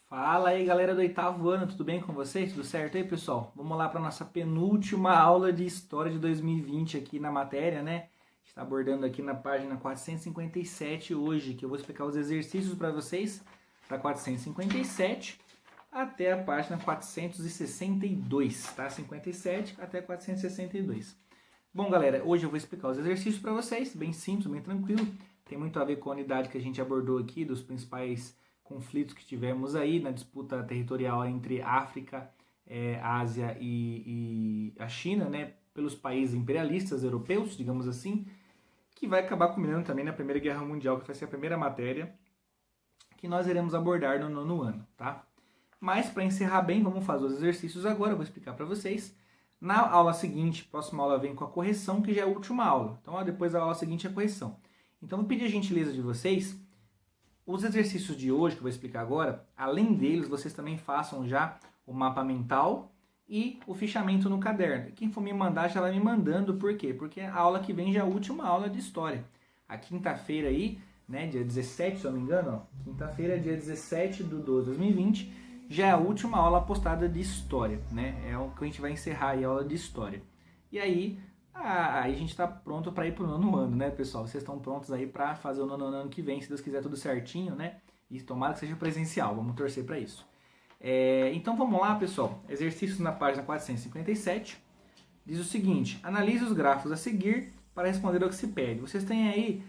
Fala aí, galera do oitavo ano, tudo bem com vocês? Tudo certo aí, pessoal? Vamos lá para nossa penúltima aula de História de 2020 aqui na matéria, né? A gente está abordando aqui na página 457 hoje, que eu vou explicar os exercícios para vocês, da 457 até a página 462, tá? 57 até 462. Bom, galera, hoje eu vou explicar os exercícios para vocês, bem simples, bem tranquilo. Tem muito a ver com a unidade que a gente abordou aqui, dos principais conflitos que tivemos aí na disputa territorial entre África, Ásia e a China, né, pelos países imperialistas europeus, digamos assim, que vai acabar culminando também na Primeira Guerra Mundial, que vai ser a primeira matéria que nós iremos abordar no nono ano, tá? Mas para encerrar bem, vamos fazer os exercícios agora, eu vou explicar para vocês. Na aula seguinte, próxima aula vem com a correção, que já é a última aula. Então, depois da aula seguinte é a correção. Então, vou pedir a gentileza de vocês. Os exercícios de hoje, que eu vou explicar agora, além deles, vocês também façam já o mapa mental e o fichamento no caderno. Quem for me mandar, já vai me mandando. Por quê? Porque a aula que vem já é a última aula de história. A quinta-feira aí, né, dia 17, se eu não me engano, quinta-feira, dia 17 de 12 de 2020, já é a última aula postada de história, né? É o que a gente vai encerrar aí, a aula de história. E aí a gente está pronto para ir para o nono ano, né, pessoal? Vocês estão prontos aí para fazer o nono ano que vem, se Deus quiser tudo certinho, né? E tomara que seja presencial, vamos torcer para isso. Então vamos lá, pessoal. Exercícios na página 457. Diz o seguinte: analise os gráficos a seguir para responder ao que se pede. Vocês têm aí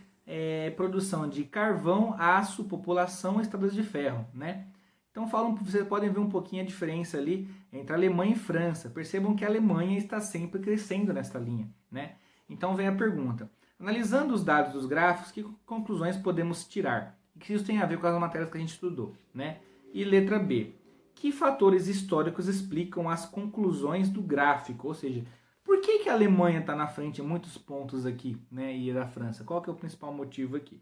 produção de carvão, aço, população e estradas de ferro, né? Então vocês podem ver um pouquinho a diferença ali entre Alemanha e França. Percebam que a Alemanha está sempre crescendo nesta linha, né? Então vem a pergunta: analisando os dados dos gráficos, que conclusões podemos tirar? E que isso tem a ver com as matérias que a gente estudou, né? E letra B: que fatores históricos explicam as conclusões do gráfico? Ou seja, por que a Alemanha está na frente em muitos pontos aqui, né? E da França? Qual que é o principal motivo aqui?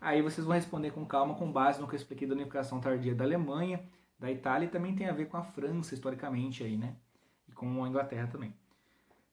Aí vocês vão responder com calma, com base no que eu expliquei da unificação tardia da Alemanha, da Itália, e também tem a ver com a França, historicamente, aí, né? E com a Inglaterra também.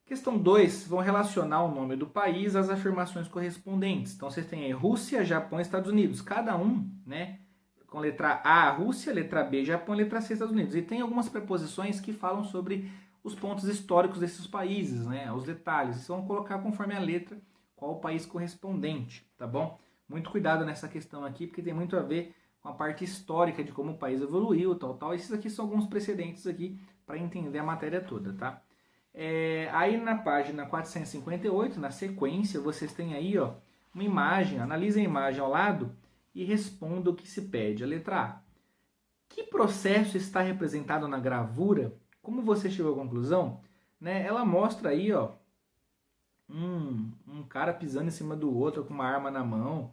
Questão 2, vão relacionar o nome do país às afirmações correspondentes. Então vocês têm aí Rússia, Japão e Estados Unidos. Cada um, né? Com letra A, Rússia, letra B, Japão, letra C, Estados Unidos. E tem algumas preposições que falam sobre os pontos históricos desses países, né? Os detalhes. Vocês vão colocar conforme a letra qual o país correspondente, tá bom? Muito cuidado nessa questão aqui, porque tem muito a ver com a parte histórica de como o país evoluiu, tal. Esses aqui são alguns precedentes aqui para entender a matéria toda, tá? Aí na página 458, na sequência, vocês têm aí, ó, uma imagem. Analisem a imagem ao lado e responda o que se pede. A letra A: que processo está representado na gravura? Como você chegou à conclusão? Né? Ela mostra aí, ó, um cara pisando em cima do outro com uma arma na mão,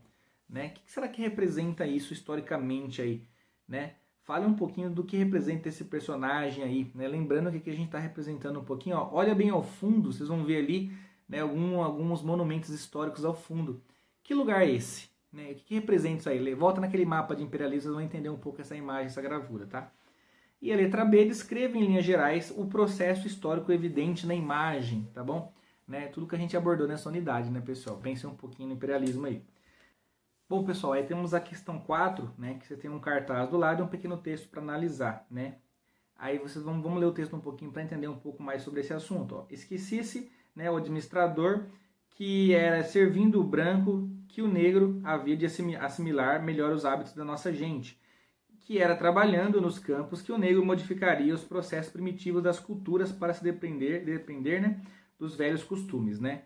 né? O que será que representa isso historicamente aí, né? Fale um pouquinho do que representa esse personagem aí, né? Lembrando que aqui a gente está representando um pouquinho, ó, olha bem ao fundo, vocês vão ver ali, né, alguns monumentos históricos ao fundo. Que lugar é esse? Né? O que representa isso aí? Volta naquele mapa de imperialismo, vocês vão entender um pouco essa imagem, essa gravura, tá? E a letra B: descreve em linhas gerais o processo histórico evidente na imagem, tá bom? Né? Tudo que a gente abordou nessa unidade, né, pessoal? Pensem um pouquinho no imperialismo aí. Bom, pessoal, aí temos a questão 4, né, que você tem um cartaz do lado e um pequeno texto para analisar, né? Aí vocês vamos ler o texto um pouquinho para entender um pouco mais sobre esse assunto, ó. Esquecia-se, né, o administrador que era servindo o branco que o negro havia de assimilar melhor os hábitos da nossa gente, que era trabalhando nos campos que o negro modificaria os processos primitivos das culturas para se depender, né, dos velhos costumes, né?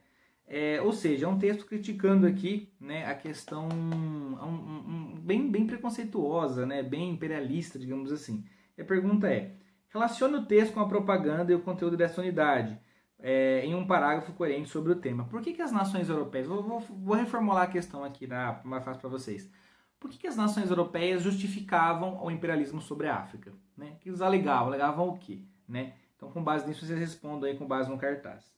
Ou seja, é um texto criticando aqui, né, a questão bem preconceituosa, né, bem imperialista, digamos assim. E a pergunta é: relacione o texto com a propaganda e o conteúdo dessa unidade em um parágrafo coerente sobre o tema. Por que as nações europeias... Vou reformular a questão aqui, mais fácil para vocês. Por que as nações europeias justificavam o imperialismo sobre a África? Né? Que eles alegavam? Alegavam o quê? Né? Então, com base nisso, vocês respondam aí com base no cartaz.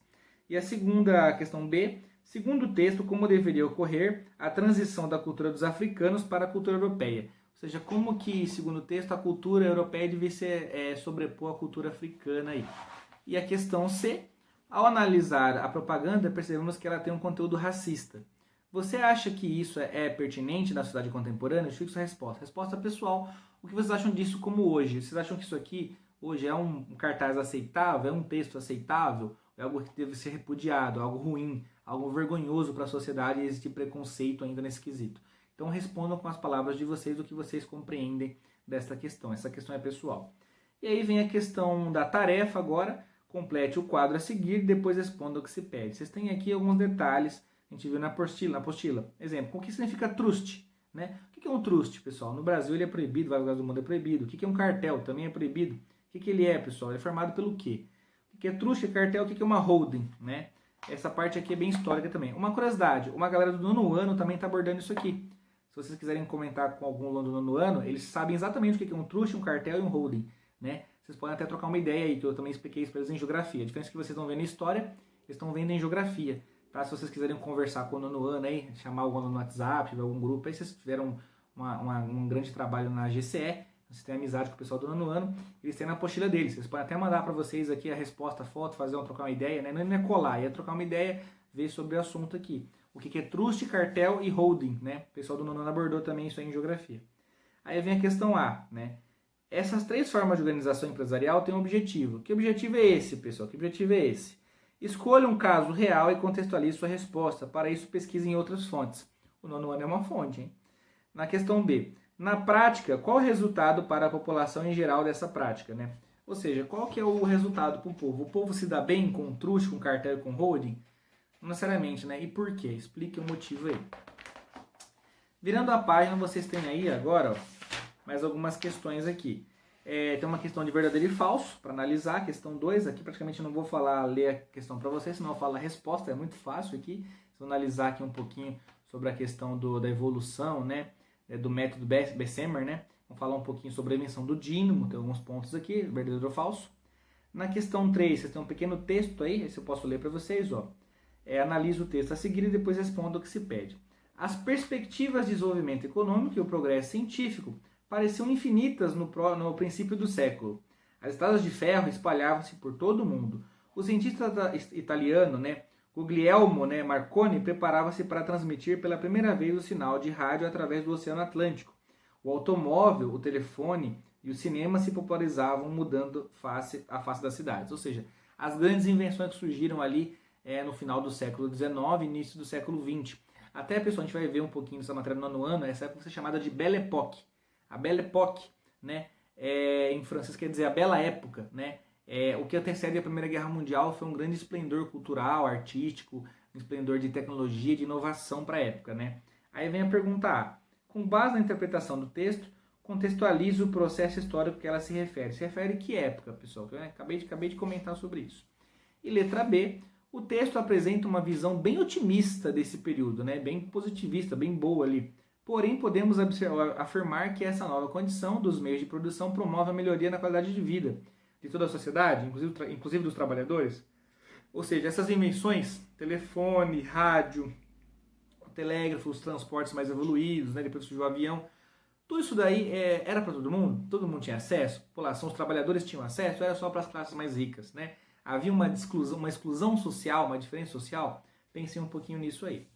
E a segunda questão B: segundo o texto, como deveria ocorrer a transição da cultura dos africanos para a cultura europeia? Ou seja, como que, segundo o texto, a cultura europeia devia se sobrepor à cultura africana aí. E a questão C: ao analisar a propaganda, percebemos que ela tem um conteúdo racista. Você acha que isso é pertinente na sociedade contemporânea? Eu fico sua resposta. Resposta pessoal, o que vocês acham disso como hoje? Vocês acham que isso aqui hoje é um cartaz aceitável, é um texto aceitável? É algo que deve ser repudiado, algo ruim, algo vergonhoso para a sociedade e existe preconceito ainda nesse quesito? Então respondam com as palavras de vocês o que vocês compreendem desta questão. Essa questão é pessoal. E aí vem a questão da tarefa agora. Complete o quadro a seguir e depois responda o que se pede. Vocês têm aqui alguns detalhes, a gente viu na apostila. Exemplo, o que significa truste? Né? O que é um truste, pessoal? No Brasil ele é proibido, vários lugares do mundo é proibido. O que é um cartel? Também é proibido. O que ele é, pessoal? Ele é formado pelo quê? O que é truste, cartel? O que é uma holding? Né? Essa parte aqui é bem histórica também. Uma curiosidade, uma galera do nono ano também está abordando isso aqui. Se vocês quiserem comentar com algum aluno do nono ano, eles sabem exatamente o que é um truste, um cartel e um holding. Né? Vocês podem até trocar uma ideia aí, que eu também expliquei isso para eles em geografia. A diferença é que vocês estão vendo em história, eles estão vendo em geografia. Tá? Se vocês quiserem conversar com o nono ano aí, chamar algum aluno no WhatsApp, algum grupo, aí vocês tiveram um grande trabalho na GCE, vocês têm amizade com o pessoal do nono ano, eles têm na apostila deles. Vocês podem até mandar para vocês aqui a resposta, a foto, trocar uma ideia, né? Não é colar, é trocar uma ideia, ver sobre o assunto aqui. O que é truste, cartel e holding, né? O pessoal do nono ano abordou também isso aí em geografia. Aí vem a questão A, né? Essas três formas de organização empresarial têm um objetivo. Que objetivo é esse, pessoal? Que objetivo é esse? Escolha um caso real e contextualize sua resposta. Para isso, pesquise em outras fontes. O nono ano é uma fonte, hein? Na questão B, na prática, qual o resultado para a população em geral dessa prática, né? Ou seja, qual que é o resultado para o povo? O povo se dá bem com truste, com cartel e com holding? Não necessariamente, né? E por quê? Explique o motivo aí. Virando a página, vocês têm aí agora, ó, mais algumas questões aqui. Tem uma questão de verdadeiro e falso para analisar. Questão 2, aqui praticamente não vou ler a questão para vocês, senão eu falo a resposta, é muito fácil aqui. Vocês vão analisar aqui um pouquinho sobre a questão da evolução, né? Do método Bessemer, né? Vamos falar um pouquinho sobre a invenção do dínamo, tem alguns pontos aqui, verdadeiro ou falso. Na questão 3, vocês têm um pequeno texto aí, esse eu posso ler para vocês, ó. Analise o texto a seguir e depois responda o que se pede. As perspectivas de desenvolvimento econômico e o progresso científico pareciam infinitas no princípio do século. As estradas de ferro espalhavam-se por todo o mundo. O cientista italiano, né, Guglielmo, né, Marconi, preparava-se para transmitir pela primeira vez o sinal de rádio através do Oceano Atlântico. O automóvel, o telefone e o cinema se popularizavam, mudando a face das cidades. Ou seja, as grandes invenções que surgiram ali no final do século XIX e início do século XX. Até, pessoal, a gente vai ver um pouquinho nessa matéria no nono ano, essa época vai ser chamada de Belle Époque. A Belle Époque, né, em francês quer dizer a bela época, né? O que antecede a Primeira Guerra Mundial foi um grande esplendor cultural, artístico, um esplendor de tecnologia, de inovação para a época, né? Aí vem a pergunta A. Com base na interpretação do texto, contextualize o processo histórico que ela se refere. Se refere a que época, pessoal? Eu acabei de comentar sobre isso. E letra B. O texto apresenta uma visão bem otimista desse período, né? Bem positivista, bem boa ali. Porém, podemos afirmar que essa nova condição dos meios de produção promove a melhoria na qualidade de vida de toda a sociedade, inclusive dos trabalhadores. Ou seja, essas invenções, telefone, rádio, telégrafo, os transportes mais evoluídos, né? Depois surgiu o avião, tudo isso daí era para todo mundo tinha acesso, a população, os trabalhadores tinham acesso, era só para as classes mais ricas, né? Havia uma exclusão social, uma diferença social? Pensem um pouquinho nisso aí.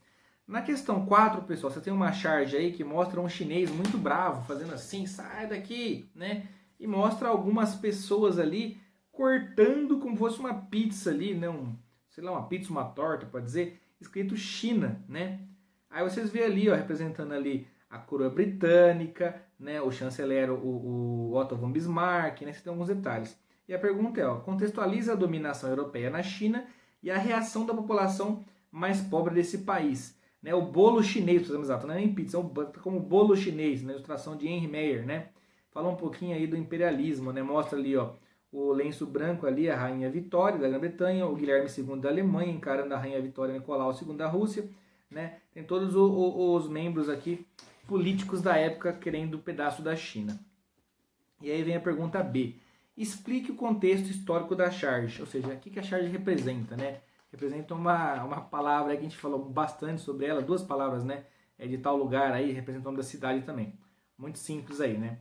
Na questão 4, pessoal, você tem uma charge aí que mostra um chinês muito bravo, fazendo assim, sai daqui, né? E mostra algumas pessoas ali cortando como se fosse uma pizza ali, né? Uma pizza, uma torta, pode dizer, escrito China, né? Aí vocês vê ali, ó, representando ali a coroa britânica, né? O chanceler, o Otto von Bismarck, né? Você tem alguns detalhes. E a pergunta é, ó, contextualiza a dominação europeia na China e a reação da população mais pobre desse país. Né, o bolo chinês, para ser exato, não é nem pizza, é como bolo chinês, na ilustração de Henry Meyer, né? Fala um pouquinho aí do imperialismo, né? Mostra ali, ó, o lenço branco ali, a rainha Vitória da Grã-Bretanha, o Guilherme II da Alemanha encarando a rainha Vitória Nicolau II da Rússia, né? Tem todos os membros aqui políticos da época querendo um pedaço da China. E aí vem a pergunta B. Explique o contexto histórico da charge, ou seja, o que a charge representa, né? Representa uma palavra que a gente falou bastante sobre ela, 2 palavras, né? De tal lugar aí, representa o nome da cidade também. Muito simples aí, né?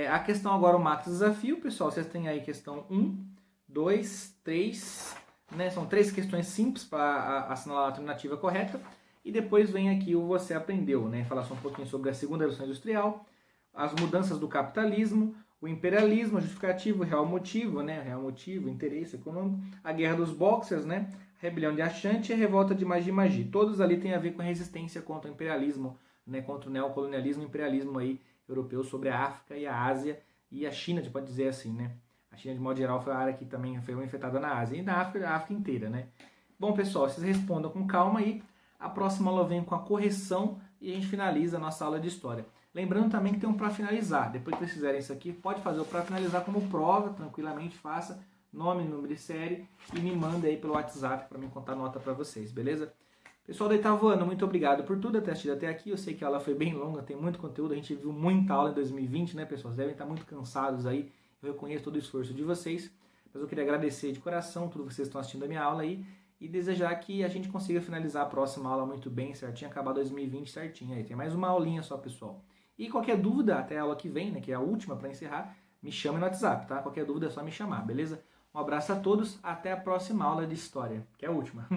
A questão agora, o macro desafio, pessoal, vocês têm aí questão 1, 2, 3, né? São 3 questões simples para assinalar a alternativa correta. E depois vem aqui o Você Aprendeu, né? Falar só um pouquinho sobre a segunda revolução industrial, as mudanças do capitalismo, o imperialismo, o justificativo, o real motivo, né? Real motivo, interesse econômico, a guerra dos boxers, né? A rebelião de Achante e a revolta de Magi. Todos ali têm a ver com a resistência contra o imperialismo, né? Contra o neocolonialismo e imperialismo aí europeu sobre a África e a Ásia e a China, a gente pode dizer assim, né? A China, de modo geral, foi a área que também foi infectada na Ásia e na África, a África inteira, né? Bom, pessoal, vocês respondam com calma aí. A próxima aula vem com a correção e a gente finaliza a nossa aula de história. Lembrando também que tem um para finalizar. Depois que vocês fizerem isso aqui, pode fazer o para finalizar como prova, tranquilamente, faça nome, número de série e me manda aí pelo WhatsApp para mim contar nota para vocês, beleza? Pessoal do oitavo ano, muito obrigado por tudo, ter assistido até aqui. Eu sei que a aula foi bem longa, tem muito conteúdo, a gente viu muita aula em 2020, né, pessoal? Vocês devem estar muito cansados aí, eu reconheço todo o esforço de vocês, mas eu queria agradecer de coração tudo que vocês estão assistindo a minha aula aí e desejar que a gente consiga finalizar a próxima aula muito bem, certinho, acabar 2020 certinho aí. Tem mais uma aulinha só, pessoal. E qualquer dúvida, até a aula que vem, né, que é a última para encerrar, me chame no WhatsApp, tá? Qualquer dúvida é só me chamar, beleza? Um abraço a todos, até a próxima aula de história, que é a última.